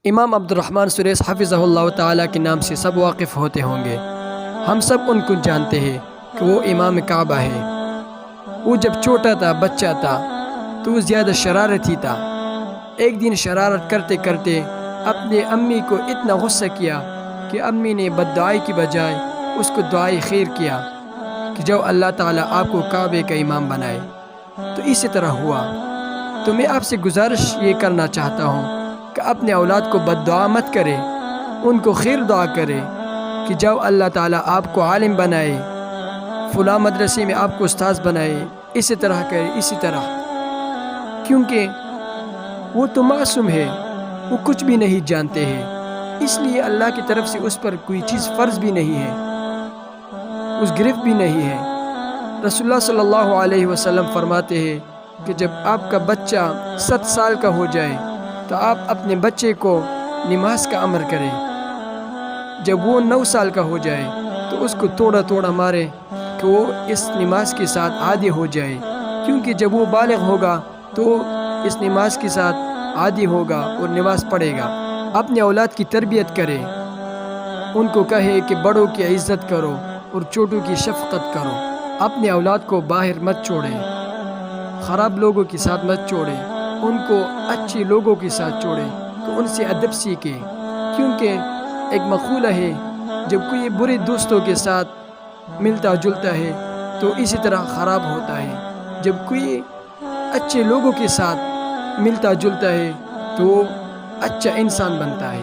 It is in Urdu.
امام عبد الرحمن سریس حفظہ اللہ تعالیٰ کے نام سے سب واقف ہوتے ہوں گے۔ ہم سب ان کو جانتے ہیں کہ وہ امام کعبہ ہے۔ وہ جب چھوٹا تھا، بچہ تھا، تو وہ زیادہ شرارتی تھا۔ ایک دن شرارت کرتے کرتے اپنے امی کو اتنا غصہ کیا کہ امی نے بد دعائی کی بجائے اس کو دعائے خیر کیا کہ جو اللہ تعالیٰ آپ کو کعبے کا امام بنائے۔ تو اسی طرح ہوا۔ تو میں آپ سے گزارش یہ کرنا چاہتا ہوں کہ اپنے اولاد کو بد دعا مت کرے، ان کو خیر دعا کرے کہ جو اللہ تعالیٰ آپ کو عالم بنائے، فلاں مدرسے میں آپ کو استاذ بنائے، اسی طرح کرے، اسی طرح، کیونکہ وہ تو معصوم ہے، وہ کچھ بھی نہیں جانتے ہیں، اس لیے اللہ کی طرف سے اس پر کوئی چیز فرض بھی نہیں ہے، اس گرفت بھی نہیں ہے۔ رسول اللہ صلی اللہ علیہ وسلم فرماتے ہیں کہ جب آپ کا بچہ 7 سال کا ہو جائے تو آپ اپنے بچے کو نماز کا امر کریں۔ جب وہ 9 سال کا ہو جائے تو اس کو توڑا توڑا مارے کہ وہ اس نماز کے ساتھ عادی ہو جائے، کیونکہ جب وہ بالغ ہوگا تو اس نماز کے ساتھ عادی ہوگا اور نماز پڑھے گا۔ اپنے اولاد کی تربیت کرے، ان کو کہے کہ بڑوں کی عزت کرو اور چھوٹوں کی شفقت کرو۔ اپنے اولاد کو باہر مت چھوڑیں، خراب لوگوں کے ساتھ مت چھوڑیں، ان کو اچھے لوگوں کے ساتھ چھوڑیں کہ ان سے ادب سیکھیں، کیونکہ ایک مقولہ ہے جب کوئی برے دوستوں کے ساتھ ملتا جلتا ہے تو اسی طرح خراب ہوتا ہے، جب کوئی اچھے لوگوں کے ساتھ ملتا جلتا ہے تو اچھا انسان بنتا ہے۔